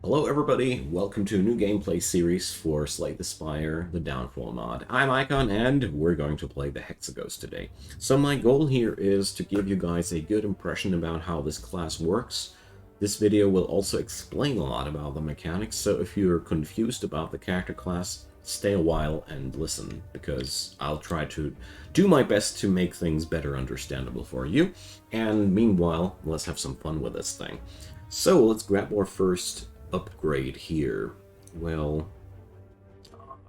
Hello everybody, welcome to a new gameplay series for Slay The Spire, the Downfall mod. I'm Icon and we're going to play the Hexaghost today. So my goal here is to give you guys a good impression about how this class works. This video will also explain a lot about the mechanics, so if you're confused about the character class, stay a while and listen, because I'll try to do my best to make things better understandable for you. And meanwhile, let's have some fun with this thing. So let's grab our first upgrade here. Well,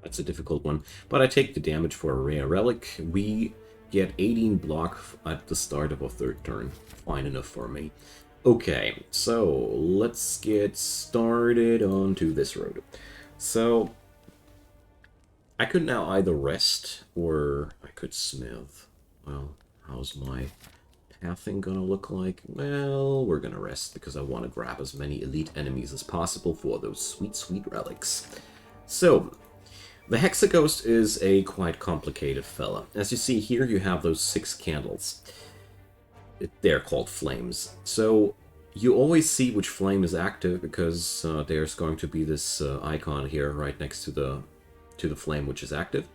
that's a difficult one, but I take the damage for a rare relic. We get 18 block at the start of our third turn. Fine enough for me. Okay, so let's get started onto this road. So I could now either rest or I could smith. Well, how's my pathing gonna look like? Well, we're gonna rest because I want to grab as many elite enemies as possible for those sweet, sweet relics. So, the Hexaghost is a quite complicated fella. As you see here, you have those 6 candles. They're called flames. So, you always see which flame is active because there's going to be this icon here right next to the flame which is active,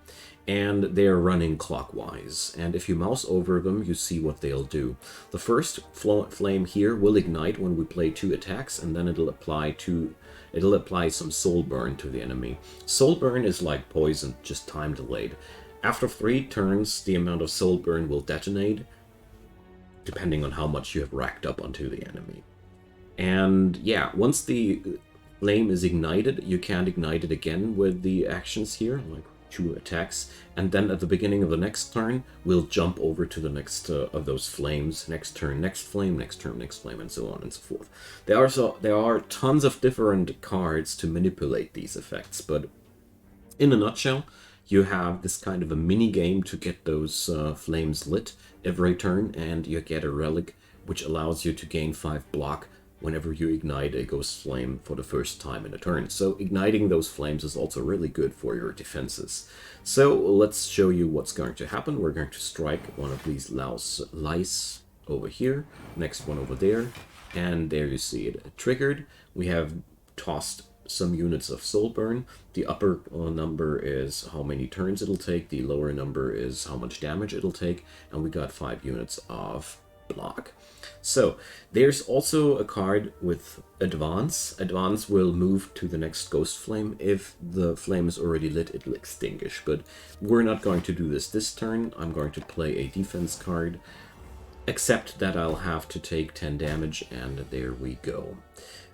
and they're running clockwise, and if you mouse over them you see what they'll do. The first flame here will ignite when we play 2 attacks, and then it'll apply some soul burn to the enemy. Soul burn is like poison, just time delayed. After 3 turns the amount of soul burn will detonate depending on how much you have racked up onto the enemy. And yeah, once the flame is ignited, you can't ignite it again with the actions here, like 2 attacks, and then at the beginning of the next turn, we'll jump over to the next of those flames. Next turn, next flame, next turn, next flame, and so on and so forth. There are tons of different cards to manipulate these effects, but in a nutshell, you have this kind of a mini game to get those flames lit every turn, and you get a relic which allows you to gain 5 block whenever you ignite a ghost flame for the first time in a turn. So igniting those flames is also really good for your defenses. So let's show you what's going to happen. We're going to strike one of these lice over here, next one over there, and there you see it triggered. We have tossed some units of soul burn. The upper number is how many turns it'll take, the lower number is how much damage it'll take, and we got 5 units of block. So there's also a card with advance. Advance will move to the next ghost flame. If the flame is already lit, it'll extinguish, but we're not going to do this turn. I'm going to play a defense card, except that I'll have to take 10 damage, and there we go.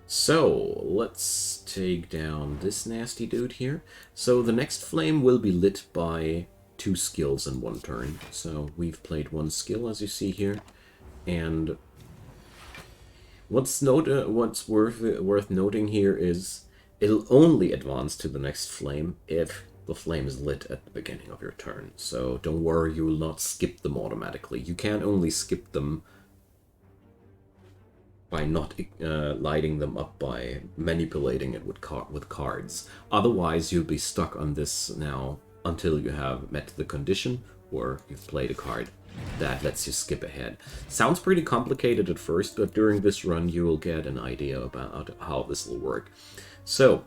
So let's take down this nasty dude here. So the next flame will be lit by 2 skills in 1 turn. So we've played 1 skill, as you see here. And what's worth noting here is it'll only advance to the next flame if the flame is lit at the beginning of your turn. So don't worry, you will not skip them automatically. You can only skip them by not lighting them up by manipulating it with cards. Otherwise, you'll be stuck on this now until you have met the condition or you've played a card that lets you skip ahead. Sounds pretty complicated at first, but during this run you will get an idea about how this will work. So,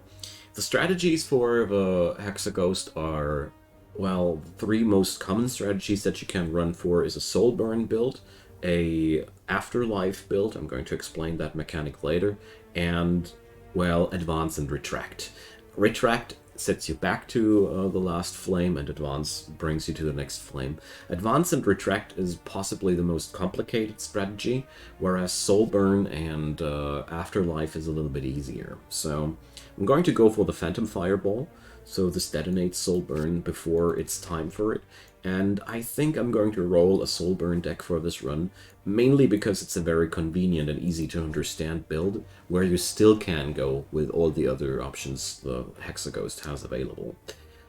the strategies for the Hexaghost are, well, 3 most common strategies that you can run for is a soul burn build, a afterlife build, I'm going to explain that mechanic later, and, well, advance and retract. Retract sets you back to the last flame, and advance brings you to the next flame. Advance and retract is possibly the most complicated strategy, whereas soul burn and afterlife is a little bit easier. So I'm going to go for the phantom fireball, so this detonates soul burn before it's time for it. And I think I'm going to roll a soul burn deck for this run, mainly because it's a very convenient and easy to understand build, where you still can go with all the other options the Hexaghost has available.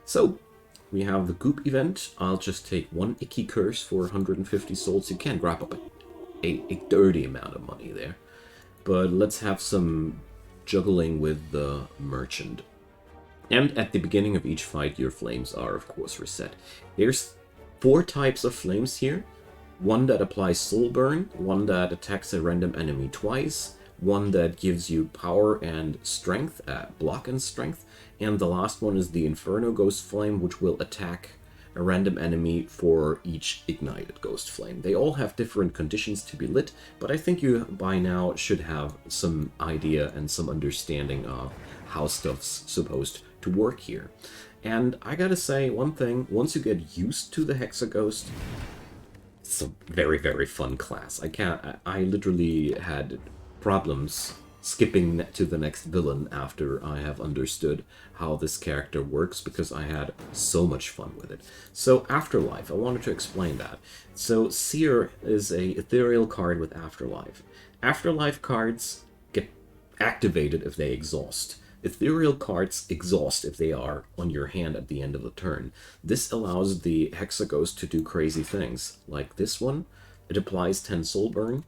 So, we have the goop event. I'll just take 1 icky curse for 150 souls. You can grab up a dirty amount of money there. But let's have some juggling with the merchant. And at the beginning of each fight, your flames are, of course, reset. There's 4 types of flames here. One that applies soul burn, one that attacks a random enemy twice, one that gives you power and strength, block and strength, and the last one is the Inferno Ghost Flame, which will attack a random enemy for each ignited Ghost Flame. They all have different conditions to be lit, but I think you by now should have some idea and some understanding of how stuff's supposed to work here. And I gotta say one thing, once you get used to the Hexaghost, it's a very, very fun class. I literally had problems skipping to the next villain after I have understood how this character works, because I had so much fun with it. So Afterlife, I wanted to explain that. So Seer is a ethereal card with Afterlife. Afterlife cards get activated if they exhaust. Ethereal cards exhaust if they are on your hand at the end of the turn. This allows the Hexaghost to do crazy things, like this one. It applies 10 soul burn,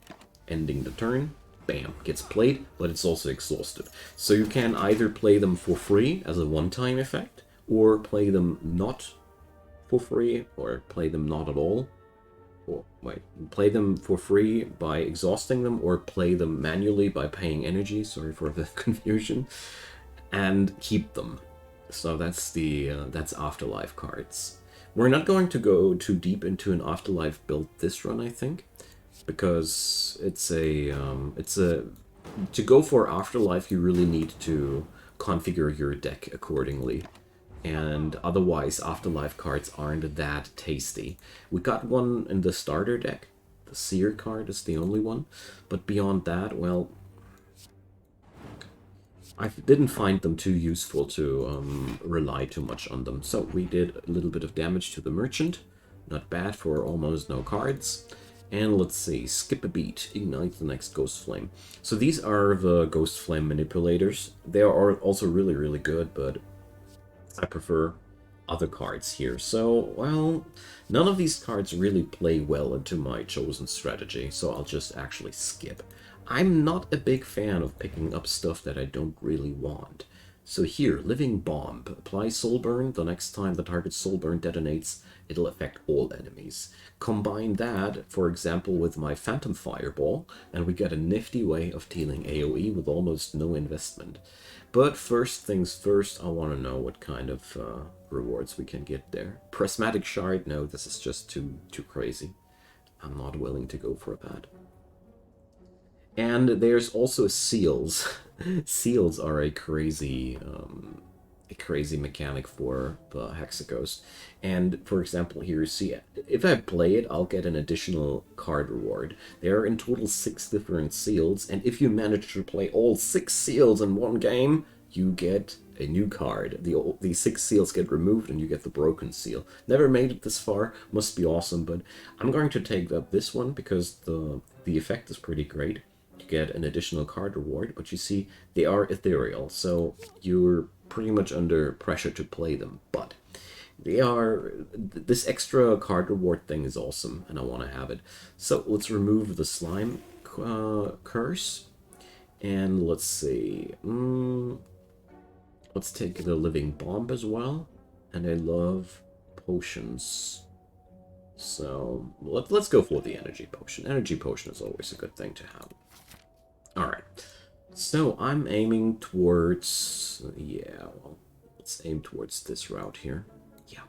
ending the turn. Bam, gets played, but it's also exhausted. So you can either play them for free as a one-time effect, or play them not for free, or play them not at all. Or wait, play them for free by exhausting them, or play them manually by paying energy. Sorry for the confusion. And keep them. So that's that's Afterlife cards. We're not going to go too deep into an Afterlife build this run, I think, because to go for Afterlife, you really need to configure your deck accordingly, and otherwise Afterlife cards aren't that tasty. We got one in the starter deck. The Seer card is the only one, but beyond that, well, I didn't find them too useful to rely too much on them. So we did a little bit of damage to the merchant. Not bad for almost no cards. And let's see, skip a beat, ignite the next Ghost Flame. So these are the Ghost Flame Manipulators. They are also really, really good, but I prefer other cards here. So, well, none of these cards really play well into my chosen strategy, so I'll just actually skip. I'm not a big fan of picking up stuff that I don't really want. So here, Living Bomb. Apply Soul Burn. The next time the target's Soul Burn detonates, it'll affect all enemies. Combine that, for example, with my Phantom Fireball, and we get a nifty way of dealing AoE with almost no investment. But first things first, I want to know what kind of rewards we can get there. Prismatic Shard? No, this is just too crazy. I'm not willing to go for that. And there's also seals. Seals are a crazy mechanic for the Hexaghost. And for example, here you see, if I play it, I'll get an additional card reward. There are in total 6 different seals, and if you manage to play all 6 seals in one game, you get a new card. The 6 seals get removed and you get the broken seal. Never made it this far, must be awesome, but I'm going to take up this one because the effect is pretty great. You get an additional card reward, but you see, they are ethereal, so you're pretty much under pressure to play them, but this extra card reward thing is awesome, and I want to have it. So let's remove the slime curse, and let's see, let's take the Living Bomb as well, and I love potions. So let's go for the Energy Potion. Energy Potion is always a good thing to have. Alright, so I'm aiming towards, yeah, well, let's aim towards this route here. Yeah.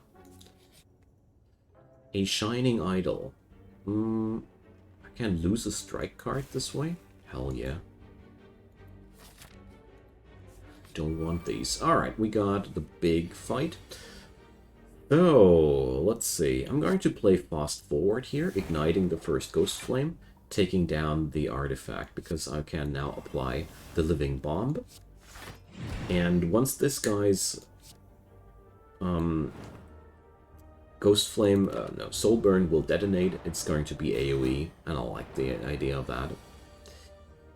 A Shining Idol. I can lose a strike card this way? Hell yeah. Don't want these. Alright, we got the big fight. So, let's see. I'm going to play fast forward here, igniting the first Ghost Flame, taking down the artifact, because I can now apply the Living Bomb. And once this guy's Ghost Flame, no, Soul Burn will detonate, it's going to be AoE, and I like the idea of that.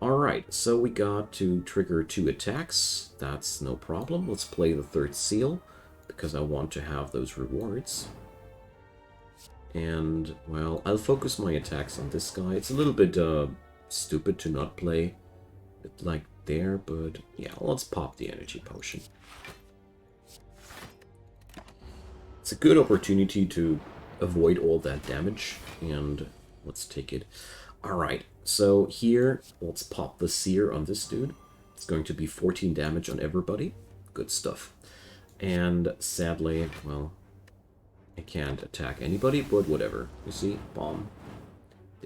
Alright, so we got to trigger 2 attacks, that's no problem. Let's play the 3rd seal, because I want to have those rewards. And, well, I'll focus my attacks on this guy. It's a little bit stupid to not play it like there, but yeah, let's pop the Energy Potion. It's a good opportunity to avoid all that damage, and let's take it. Alright, So here, let's pop the Sear on this dude. It's going to be 14 damage on everybody. Good stuff. And sadly, well, I can't attack anybody, but whatever. You see? Bomb.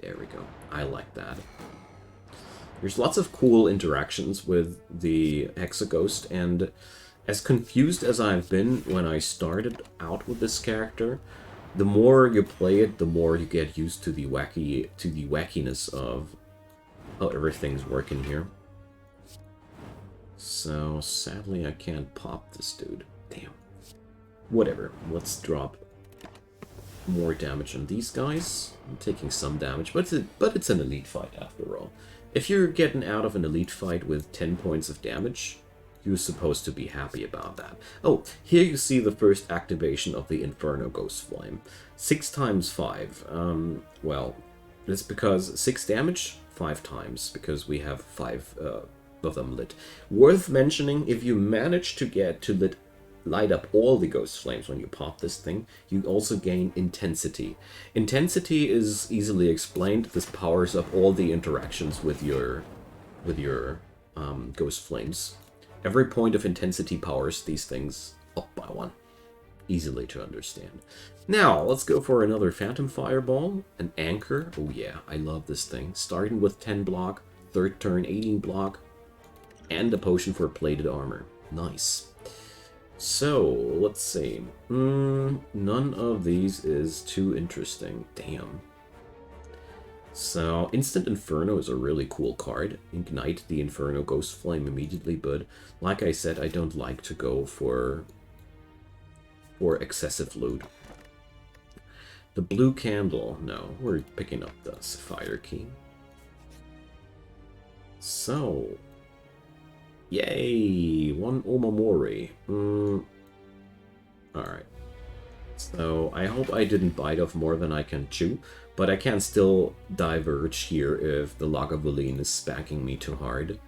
There we go. I like that. There's lots of cool interactions with the Hexaghost, and as confused as I've been when I started out with this character, the more you play it, the more you get used to the wackiness of how everything's working here. So sadly I can't pop this dude. Damn. Whatever. Let's drop more damage on these guys. I'm taking some damage, but it's an elite fight after all. If you're getting out of an elite fight with 10 points of damage, you're supposed to be happy about that. Oh, here you see the first activation of the Inferno Ghost Flame. 6 times 5. Well, it's because 6 damage, 5 times, because we have 5 of them lit. Worth mentioning, if you manage to get to light up all the ghost flames when you pop this thing, you also gain intensity. Intensity is easily explained. This powers up all the interactions with your ghost flames. Every point of intensity powers these things up by 1. Easily to understand. Now, let's go for another Phantom Fireball, an Anchor. Oh yeah, I love this thing. Starting with 10 block, 3rd turn 18 block, and a potion for plated armor. Nice. So, let's see. None of these is too interesting. Damn. So, Instant Inferno is a really cool card. Ignite the Inferno Ghost Flame immediately, but like I said, I don't like to go for excessive loot. The Blue Candle. No, we're picking up the Sapphire Key. So, yay! 1 Omamori. Alright. So, I hope I didn't bite off more than I can chew, but I can still diverge here if the Lagavulin is spanking me too hard.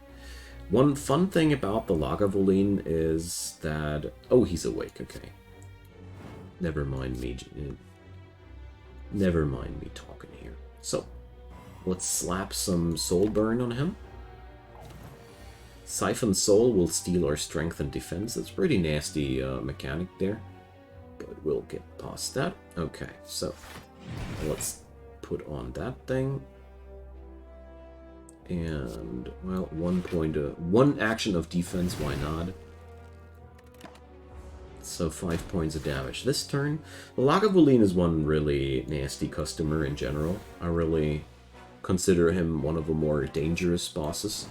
One fun thing about the Lagavulin is that... Oh, he's awake, okay. Never mind me talking here. So, let's slap some Soul Burn on him. Siphon Soul will steal our strength and defense. It's pretty nasty mechanic there, but we'll get past that. Okay, so let's put on that thing. And, well, 1 action of defense, why not? So 5 points of damage this turn. The Lagavulin is one really nasty customer in general. I really consider him one of the more dangerous bosses.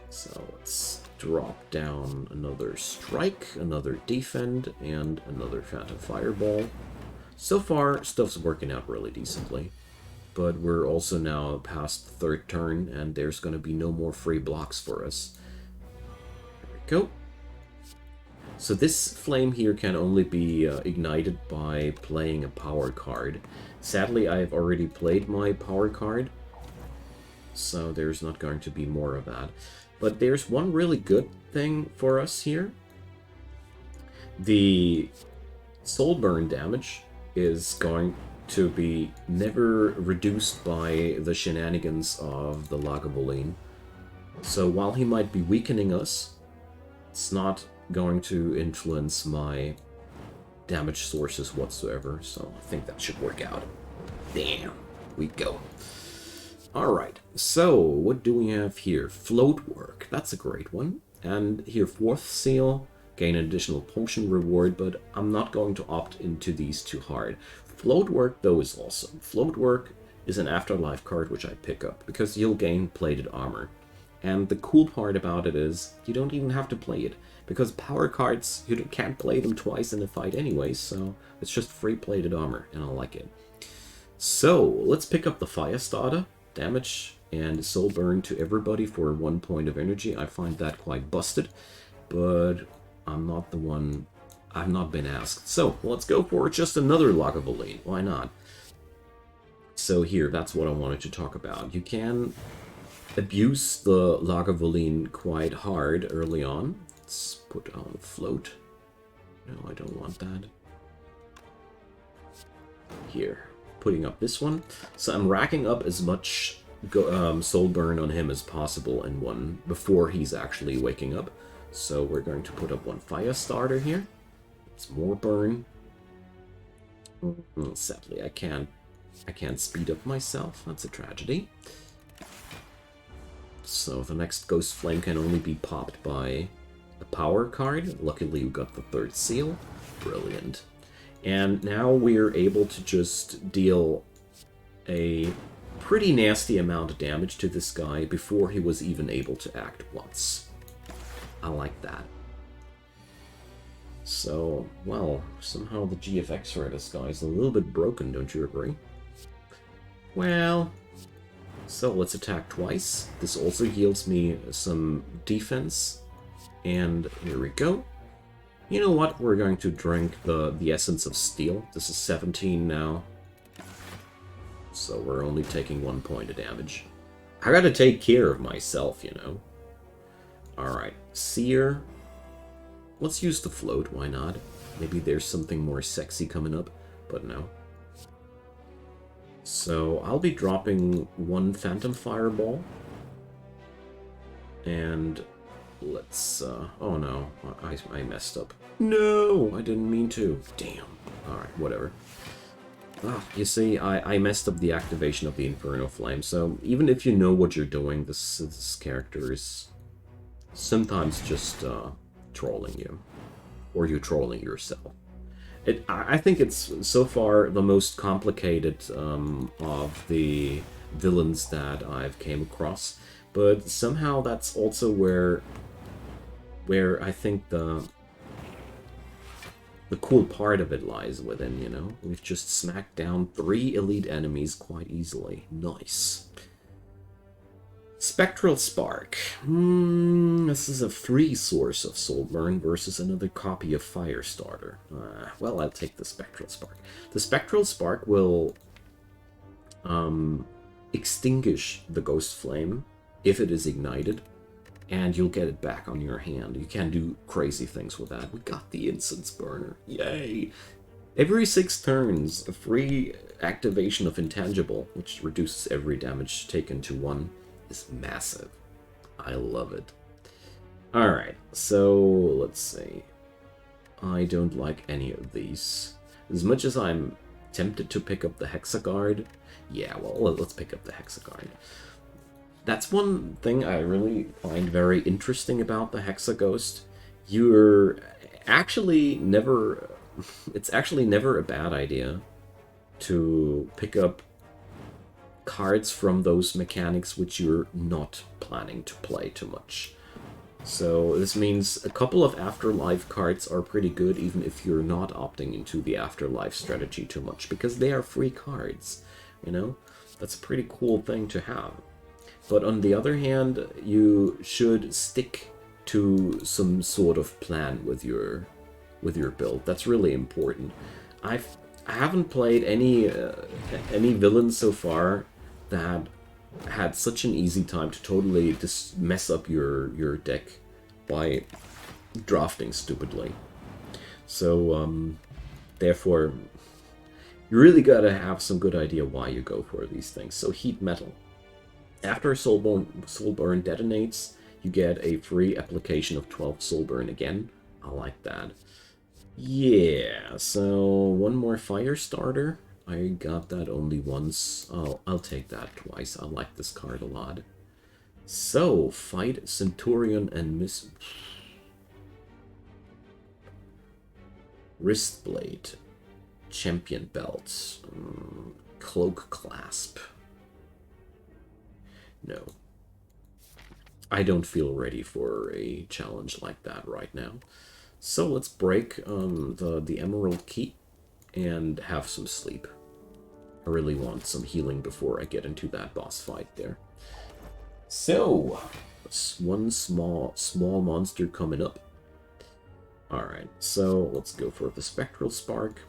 So let's drop down another Strike, another Defend, and another Phantom Fireball. So far, stuff's working out really decently. But we're also now past the 3rd turn, and there's going to be no more free blocks for us. There we go. So this flame here can only be ignited by playing a power card. Sadly, I've already played my power card, so there's not going to be more of that. But there's one really good thing for us here. The soul burn damage is going to be never reduced by the shenanigans of the Lagavulin. So while he might be weakening us, it's not going to influence my damage sources whatsoever, so I think that should work out. Damn, we go. Alright, so what do we have here? Float Work, that's a great one. And here, 4th Seal, gain an additional potion reward, but I'm not going to opt into these too hard. Float Work, though, is awesome. Float Work is an Afterlife card which I pick up, because you'll gain plated armor. And the cool part about it is, you don't even have to play it, because power cards, you can't play them twice in a fight anyway, so it's just free plated armor, and I like it. So, let's pick up the Firestarter. Damage and soul burn to everybody for 1 point of energy. I find that quite busted, but I'm not the one. I've not been asked. So let's go for just another Lagavulin. Why not? So here, that's what I wanted to talk about. You can abuse the Lagavulin quite hard early on. Let's put on float. No, I don't want that. Here. Putting up this one. So I'm racking up as much soul burn on him as possible in one before he's actually waking up. So we're going to put up one fire starter here. It's more burn. Sadly, I can't speed up myself. That's a tragedy. So the next Ghost Flame can only be popped by a power card. Luckily, we got the third seal. Brilliant. And now we're able to just deal a pretty nasty amount of damage to this guy before he was even able to act once. I like that. So, well, somehow the GFX for this guy is a little bit broken, don't you agree? Well, so let's attack twice. This also heals me some defense. And here we go. You know what? We're going to drink the Essence of Steel. This is 17 now. So we're only taking 1 point of damage. I gotta take care of myself, you know. Alright, Seer. Let's use the float, why not? Maybe there's something more sexy coming up, but no. So I'll be dropping 1 Phantom Fireball. And let's, oh no, I messed up. No, I didn't mean to. Damn. Alright, whatever. You see, I messed up the activation of the Inferno Flame, so even if you know what you're doing, this character is sometimes just trolling you. Or you trolling yourself. I think it's so far the most complicated of the villains that I've came across, but somehow that's also where I think the cool part of it lies within, you know? We've just smacked down 3 elite enemies quite easily. Nice. Spectral Spark. This is a free source of Soul Burn versus another copy of Firestarter. Well, I'll take the Spectral Spark. The Spectral Spark will extinguish the Ghost Flame if it is ignited, and you'll get it back on your hand. You can do crazy things with that. We got the Incense Burner. Yay! Every 6 turns, a free activation of Intangible, which reduces every damage taken to 1, is massive. I love it. Alright, so let's see. I don't like any of these. As much as I'm tempted to pick up the Hexaghost, yeah, well, let's pick up the Hexaghost. That's one thing I really find very interesting about the Hexaghost. You're actually never... It's actually never a bad idea to pick up cards from those mechanics which you're not planning to play too much. So this means a couple of Afterlife cards are pretty good even if you're not opting into the Afterlife strategy too much, because they are free cards, you know? That's a pretty cool thing to have. But on the other hand, you should stick to some sort of plan with your build. That's really important. I haven't played any villains so far that had such an easy time to totally just mess up your deck by drafting stupidly. So therefore, you really gotta have some good idea why you go for these things. So Heat Metal. After Soul Burn detonates, you get a free application of 12 Soul Burn again. I like that. Yeah, so 1 more Firestarter. I got that only once. I'll take that twice. I like this card a lot. So, fight Centurion and Miss... Wristblade. Champion Belt. Cloak Clasp. No. I don't feel ready for a challenge like that right now. So let's break the Emerald Key and have some sleep. I really want some healing before I get into that boss fight there. So, one small monster coming up. Alright, so let's go for the Spectral Spark.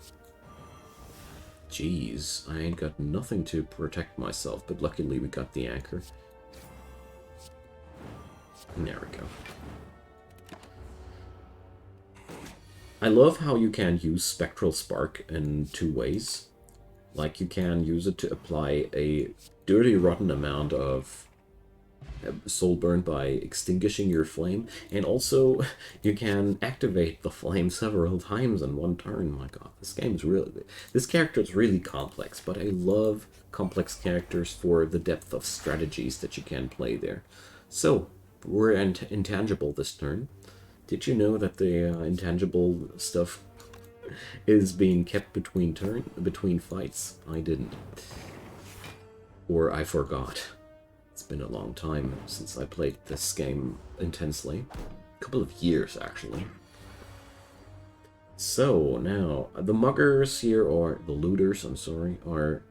Jeez, I ain't got nothing to protect myself, but luckily we got the anchor. There we go. I love how you can use Spectral Spark in 2 ways. Like, you can use it to apply a dirty, rotten amount of soul burn by extinguishing your flame, and also you can activate the flame several times in one turn. My god, this character is really complex, but I love complex characters for the depth of strategies that you can play there. So we're intangible this turn. Did you know that the intangible stuff is being kept between fights? I didn't, or I forgot. It's been a long time since I played this game intensely. A couple of years, actually. So, now, the muggers here, or the looters, I'm sorry, are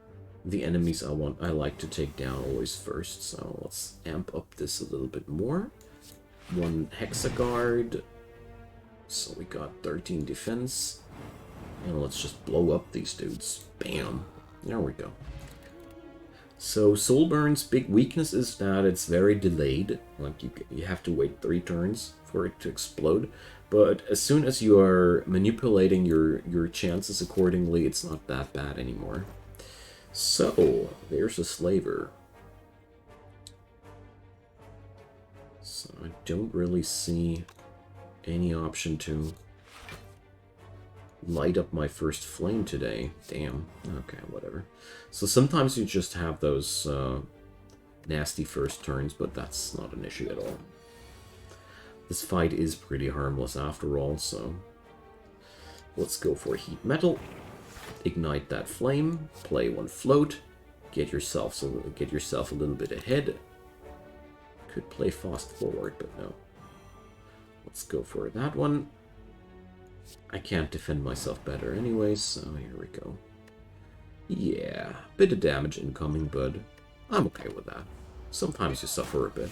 the enemies I like to take down always first. So, let's amp up this a little bit more. 1 Hexaguard. So, we got 13 defense. And let's just blow up these dudes. Bam. There we go. So Soulburn's big weakness is that it's very delayed. Like you have to wait 3 turns for it to explode. But as soon as you are manipulating your chances accordingly, it's not that bad anymore. So there's a slaver. So I don't really see any option to light up my first flame today. Damn. Okay, whatever. So sometimes you just have those nasty first turns, but that's not an issue at all. This fight is pretty harmless after all, so let's go for heat metal. Ignite that flame, play 1 float, get yourself a little bit ahead. Could play fast forward, but no. Let's go for that one. I can't defend myself better anyways, so here we go. Yeah, bit of damage incoming, but I'm okay with that. Sometimes you suffer a bit.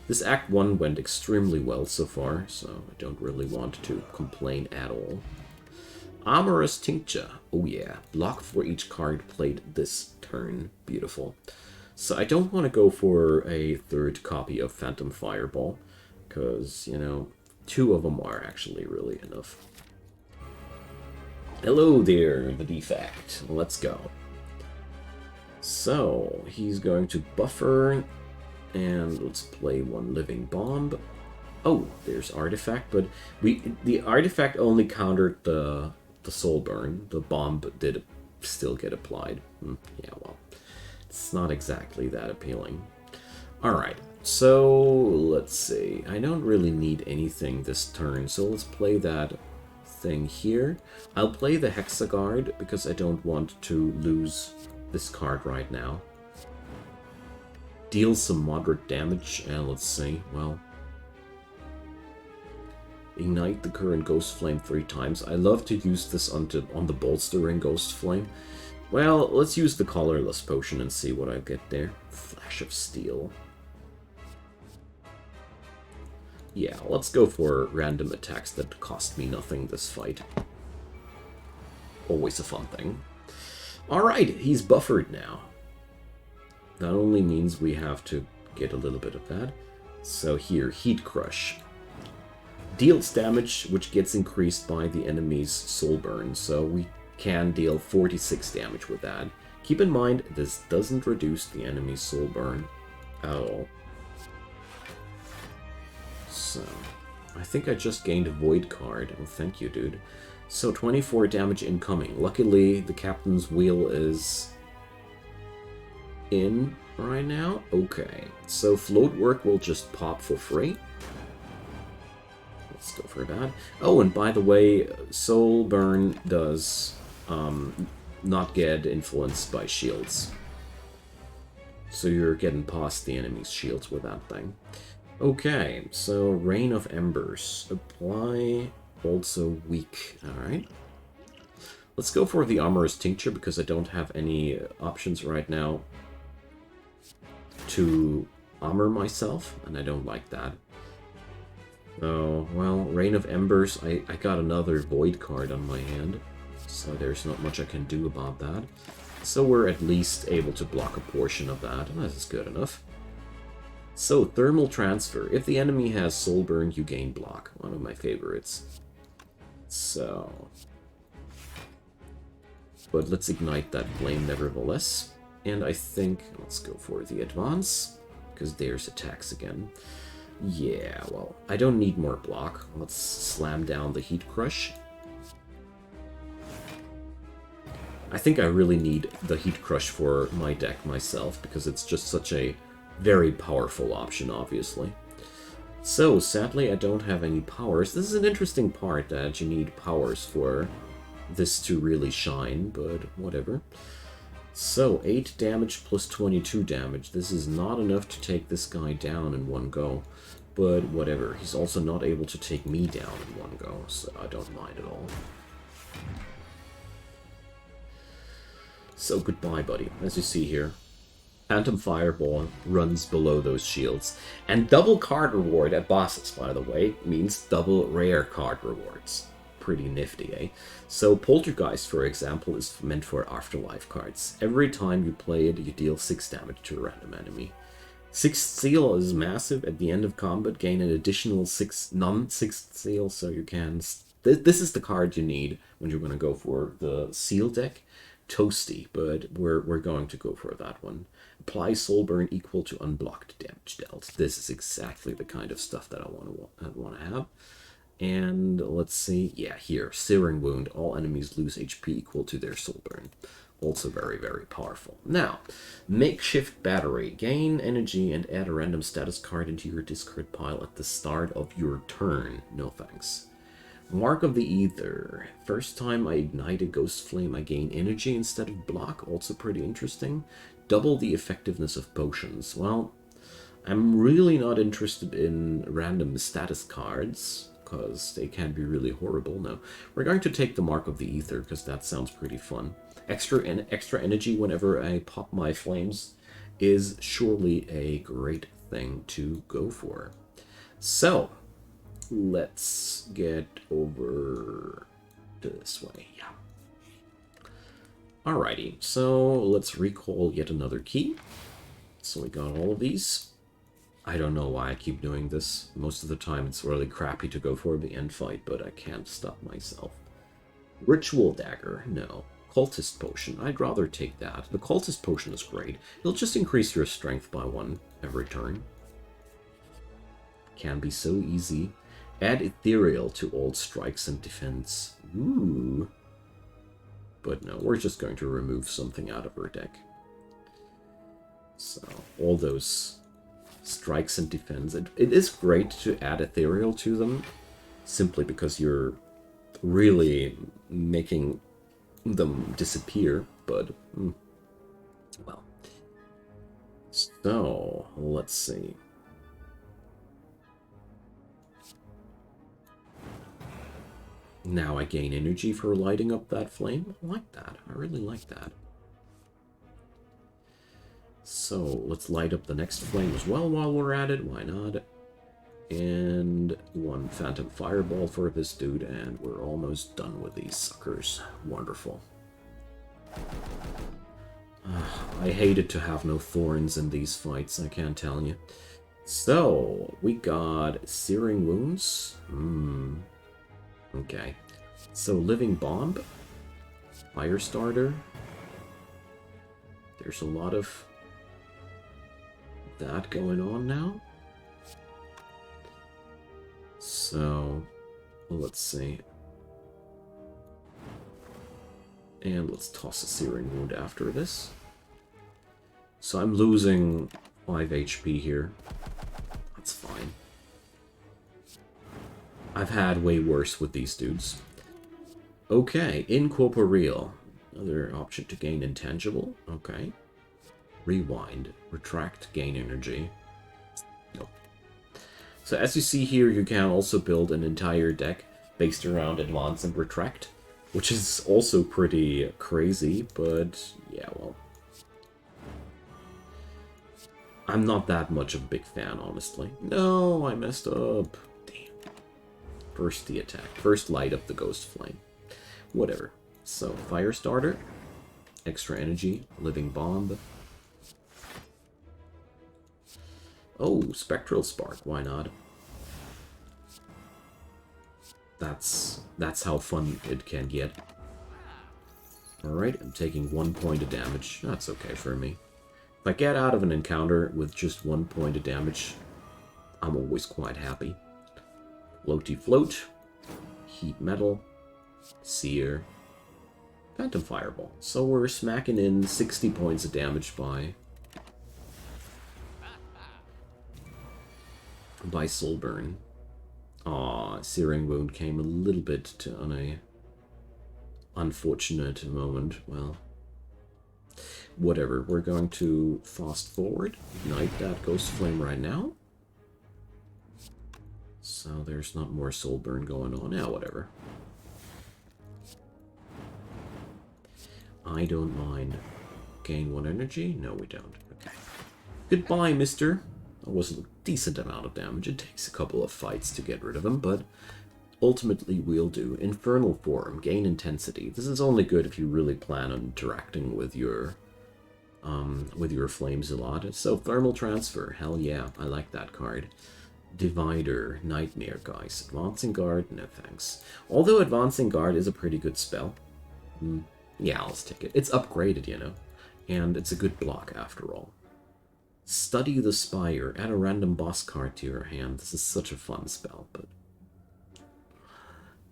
This Act 1 went extremely well so far, so I don't really want to complain at all. Amorous Tincture. Oh yeah, block for each card played this turn. Beautiful. So I don't want to go for a 3rd copy of Phantom Fireball, because, you know, 2 of them are actually really enough. Hello there, the defect. Let's go. So, he's going to buffer, and let's play 1 living bomb. Oh, there's artifact, but the artifact only countered the soul burn. The bomb did still get applied. Yeah, well, it's not exactly that appealing. Alright, so let's see. I don't really need anything this turn, so let's play that thing here. I'll play the Hexaghost because I don't want to lose this card right now. Deal some moderate damage, and let's see, well, ignite the current Ghost Flame 3 times. I love to use this on the bolstering Ghost Flame. Well, let's use the colorless potion and see what I get there. Flash of Steel. Yeah, let's go for random attacks that cost me nothing this fight. Always a fun thing. Alright, he's buffered now. That only means we have to get a little bit of that. So here, Heat Crush. Deals damage, which gets increased by the enemy's soul burn, so we can deal 46 damage with that. Keep in mind, this doesn't reduce the enemy's soul burn at all. So, I think I just gained a Void card. Oh, thank you, dude. So, 24 damage incoming. Luckily, the captain's wheel is in right now. Okay, so float work will just pop for free. Let's go for that. Oh, and by the way, Soul Burn does not get influenced by shields. So you're getting past the enemy's shields with that thing. Okay, so Rain of Embers. Apply, also weak. Alright. Let's go for the Amorous Tincture, because I don't have any options right now to armor myself, and I don't like that. Oh, well, Rain of Embers, I got another Void card on my hand, so there's not much I can do about that. So we're at least able to block a portion of that, and that is good enough. So, Thermal Transfer. If the enemy has Soul Burn, you gain block. One of my favorites. So... but let's ignite that flame nevertheless. And I think, let's go for the advance, because there's attacks again. Yeah, well, I don't need more block. Let's slam down the Heat Crush. I think I really need the Heat Crush for my deck myself, because it's just such a very powerful option, obviously. So, sadly, I don't have any powers. This is an interesting part that you need powers for this to really shine, but whatever. So, 8 damage plus 22 damage. This is not enough to take this guy down in one go. But whatever. He's also not able to take me down in one go, so I don't mind at all. So, goodbye, buddy. As you see here, Phantom Fireball runs below those shields. And double card reward at bosses, by the way, means double rare card rewards. Pretty nifty, eh? So Poltergeist, for example, is meant for Afterlife cards. Every time you play it, you deal 6 damage to a random enemy. 6th Seal is massive. At the end of combat, gain an additional 6 non-6th Seal, so you can... This is the card you need when you're going to go for the Seal deck. Toasty, but we're going to go for that one. Apply Soul Burn equal to unblocked damage dealt. This is exactly the kind of stuff that I want to have. And let's see, yeah, here, Searing Wound. All enemies lose HP equal to their Soul Burn. Also very, very powerful. Now, Makeshift Battery. Gain energy and add a random status card into your discard pile at the start of your turn. No thanks. Mark of the Ether. First time I ignite a Ghost Flame, I gain energy instead of block. Also pretty interesting. Double the effectiveness of potions. Well, I'm really not interested in random status cards, because they can be really horrible. No, we're going to take the Mark of the Ether, because that sounds pretty fun. Extra energy whenever I pop my flames is surely a great thing to go for. So, let's get over to this way. Yeah. Alrighty, so let's recall yet another key. So we got all of these. I don't know why I keep doing this. Most of the time it's really crappy to go for the end fight, but I can't stop myself. Ritual Dagger, no. Cultist Potion, I'd rather take that. The Cultist Potion is great. It'll just increase your strength by 1 every turn. Can be so easy. Add Ethereal to all strikes and defense. Ooh. But no, we're just going to remove something out of our deck. So, all those strikes and defense. It is great to add Ethereal to them, simply because you're really making them disappear, but, well. So, let's see. Now I gain energy for lighting up that flame. I like that. I really like that. So, let's light up the next flame as well while we're at it. Why not? And 1 Phantom Fireball for this dude, and we're almost done with these suckers. Wonderful. I hated to have no thorns in these fights, I can't tell you. So, we got Searing Wounds. Okay. So, Living Bomb. Firestarter. There's a lot of that going on now. So, let's see. And let's toss a Searing Wound after this. So I'm losing 5 HP here. That's fine. I've had way worse with these dudes. Okay, Incorporeal. Another option to gain Intangible. Okay. Rewind. Retract, gain energy. Nope. So as you see here, you can also build an entire deck based around Advance and Retract, which is also pretty crazy, but yeah, well. I'm not that much of a big fan, honestly. No, I messed up. Damn. First the attack. First light up the Ghost Flame. Whatever. So, Firestarter. Extra energy. Living Bomb. Oh, Spectral Spark. Why not? That's how fun it can get. Alright, I'm taking 1 point of damage. That's okay for me. If I get out of an encounter with just 1 point of damage, I'm always quite happy. Floaty Float, Heat Metal, Sear, Phantom Fireball. So we're smacking in 60 points of damage by Soulburn. Aw, Searing Wound came a little bit on a unfortunate moment. Well, whatever. We're going to fast forward, ignite that Ghost Flame right now. So there's not more soul burn going on. Yeah, whatever. I don't mind. Gain 1 energy? No, we don't. Okay. Goodbye, mister. That was a decent amount of damage. It takes a couple of fights to get rid of him, but ultimately we'll do. Infernal form, gain intensity. This is only good if you really plan on interacting with your flames a lot. So thermal transfer, hell yeah, I like that card. Divider, nightmare, guys. Advancing guard, no thanks. Although advancing guard is a pretty good spell. Yeah, I'll take it. It's upgraded, you know, and it's a good block after all. Study the Spire. Add a random boss card to your hand. This is such a fun spell, but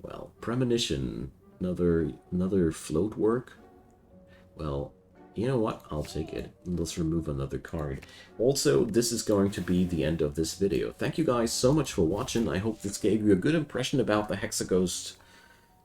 well, premonition, another float work. Well, you know what? I'll take it. Let's remove another card. Also, this is going to be the end of this video. Thank you guys so much for watching. I hope this gave you a good impression about the Hexaghost,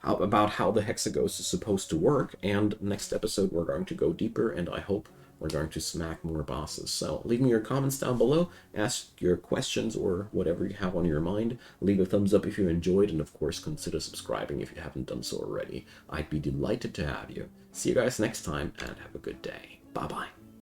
about how the Hexaghost is supposed to work. And next episode, we're going to go deeper, and I hope we're going to smack more bosses. So leave me your comments down below, ask your questions or whatever you have on your mind. Leave a thumbs up if you enjoyed, and of course consider subscribing if you haven't done so already. I'd be delighted to have you. See you guys next time, and have a good day. Bye-bye.